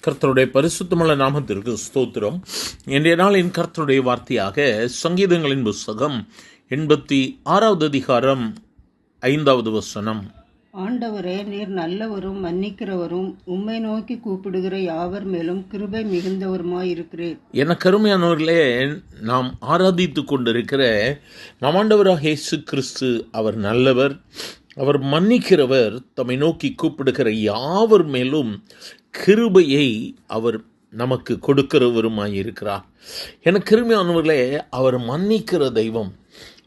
கர்த்தருடைய பரிசுத்தமுள்ள நாமத்திற்கு ஸ்தோத்திரம். இன்றைய நாளின் கர்த்தருடைய வார்த்தையாக சங்கீதங்களின் புஸ்தகம் 86வது அதிகாரம் 5வது வசனம். ஆண்டவரே, நீர் நல்லவரும் மன்னிக்கிறவரும், உம்மை நோக்கி கூப்பிடுகிற யாவர் மேலும் கிருபை மிகுந்தவருமாயிருக்கிறேன். என கருமையானவர்களே, நாம் ஆராதித்து கொண்டிருக்கிற நம் ஆண்டவராக இயேசு கிறிஸ்து அவர் நல்லவர், அவர் மன்னிக்கிறவர், தம்மை நோக்கி கூப்பிடுகிற யாவர் மேலும் கிருபையை அவர் நமக்கு கொடுக்கிறவருமாயிருக்கிறார். என கிருமையானவர்களே, அவர் மன்னிக்கிற தெய்வம்.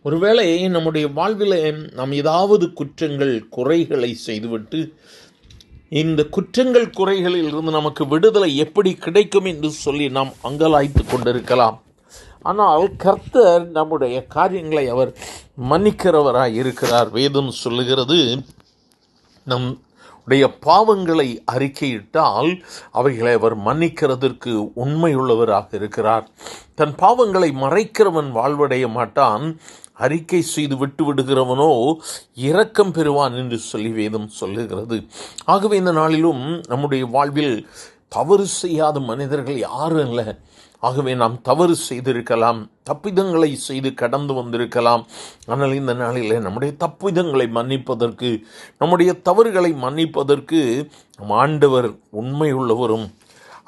ஒருவேளை நம்முடைய வாழ்வில் நாம் ஏதாவது குற்றங்கள் குறைகளை செய்துவிட்டு இந்த குற்றங்கள் குறைகளில் இருந்து நமக்கு விடுதலை எப்படி கிடைக்கும் என்று சொல்லி நாம் அங்கலாய்த்து கொண்டிருக்கலாம். ஆனால் கர்த்தர் நம்முடைய காரியங்களை அவர் மன்னிக்கிறவராய் இருக்கிறார். வேதம் சொல்லுகிறது, நம் உடைய பாவங்களை அறிக்கையிட்டால் அவைகளை அவர் மன்னிக்கிறதற்கு உண்மையுள்ளவராக இருக்கிறார். தன் பாவங்களை மறைக்கிறவன் வாழ்வடைய மாட்டான், அறிக்கை செய்து விட்டு விடுகிறவனோ இரக்கம் பெறுவான் என்று சொல்லி வேதம் சொல்லுகிறது. ஆகவே இந்த நாளிலும் நம்முடைய வாழ்வில் தவறு செய்யாத மனிதர்கள் யாரும் இல்லை. ஆகவே நாம் தவறு செய்திருக்கலாம், தப்பிதங்களை செய்து கடந்து வந்திருக்கலாம். ஆனால் இந்த நாளில் நம்முடைய தப்பிதங்களை மன்னிப்பதற்கு, நம்முடைய தவறுகளை மன்னிப்பதற்கு நம் ஆண்டவர் உண்மையுள்ளவரும்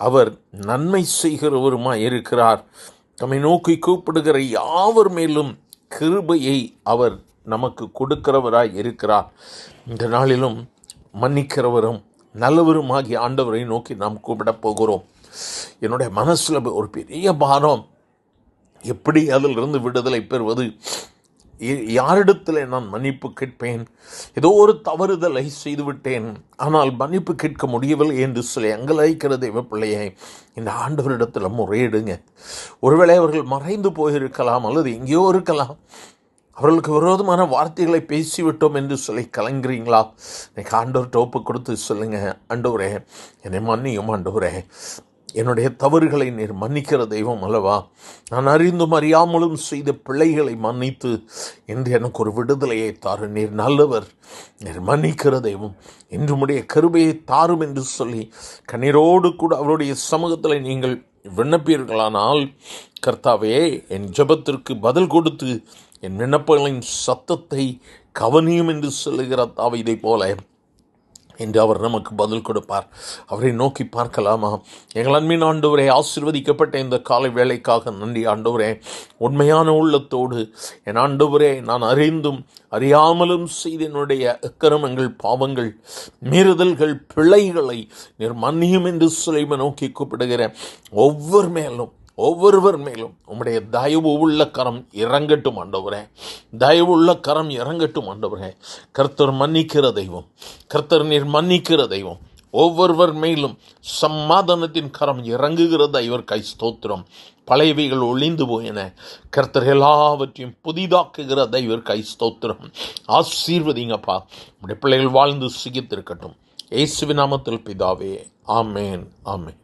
அவர் நன்மை செய்கிறவருமாய் இருக்கிறார். நம்மை நோக்கி கூப்பிடுகிற யாவர் மேலும் கிருபையை அவர் நமக்கு கொடுக்கிறவராய் இருக்கிறார். இந்த நாளிலும் மன்னிக்கிறவரும் நல்லவருமாகிய ஆண்டவரை நோக்கி நாம் கூப்பிடப் போகிறோம். என்னுடைய மனசில் ஒரு பெரிய பாரம், எப்படி அதிலிருந்து விடுதலை பெறுவது, யாரிடத்தில் நான் மன்னிப்பு கேட்பேன், ஏதோ ஒரு தவறுதலை செய்துவிட்டேன் ஆனால் மன்னிப்பு கேட்க முடியவில்லை என்று சொல்லி அங்கலாய்க்கிற தெய்வ பிள்ளையை இந்த ஆண்டவரிடத்தில் முறையிடுங்க. ஒருவேளை அவர்கள் மறைந்து போயிருக்கலாம் அல்லது எங்கேயோ இருக்கலாம். அவர்களுக்கு விரோதமான வார்த்தைகளை பேசிவிட்டோம் என்று சொல்லி கலங்குறீங்களா? இன்னைக்கு ஆண்டவர் டோப்பு கொடுத்து சொல்லுங்கள், ஆண்டவரே என்னை மன்னியும், ஆண்டவரே என்னுடைய தவறுகளை நீர் மன்னிக்கிற தெய்வம் அல்லவா, நான் அறிந்தும் அறியாமலும் செய்த பிள்ளைகளை மன்னித்து என்று எனக்கு ஒரு விடுதலையை தாரு, நீர் நல்லவர், நீர் மன்னிக்கிற தெய்வம், இன்று உம்முடைய கிருபையை தாரும் என்று சொல்லி கண்ணீரோடு கூட அவருடைய சமூகத்தில் நீங்கள் விண்ணப்பீர்களானால், கர்த்தாவே என் ஜெபத்திற்கு பதில் கொடுத்து என் விண்ணப்பங்களின் சத்தத்தை கவனியும் என்று சொல்லுகிற தாவீதை போல என்று அவர் நமக்கு பதில் கொடுப்பார். அவரை நோக்கி பார்க்கலாமா? எங்கள் அன்பின் ஆண்டவரே, ஆசீர்வதிக்கப்பட்ட இந்த காலை வேளைக்காக நன்றி ஆண்டவரே. உண்மையான உள்ளத்தோடு என் ஆண்டவரே, நான் அறிந்தும் அறியாமலும் செய்த என்னுடைய அக்கிரமங்கள், பாவங்கள், மீறுதல்கள், பிழைகளை நீர் மன்னியும் என்று சொல்லி நோக்கி கூப்பிடுகிற ஒவ்வொருவர் மேலும் உம்முடைய தயவு உள்ள கரம் இறங்கட்டும் ஆண்டவரே, தயவு உள்ள கரம் இறங்கட்டும் ஆண்டவரே. கர்த்தர் மன்னிக்கிற தெய்வம், கர்த்தர் நீர் மன்னிக்கிற தெய்வம். ஒவ்வொருவர் மேலும் சமாதானத்தின் கரம் இறங்குகிறதா இவர் கை ஸ்தோத்திரம். பழையவைகள் ஒளிந்து போயின, கர்த்தர் எல்லாவற்றையும் புதிதாக்குகிறதா இவர் கை ஸ்தோத்திரம். ஆசீர்வதிங்கப்பா, உடைய பிள்ளைகள் வாழ்ந்து சுகித்திருக்கட்டும். இயேசுவின் நாமத்தில் பிதாவே, ஆமேன், ஆமேன்.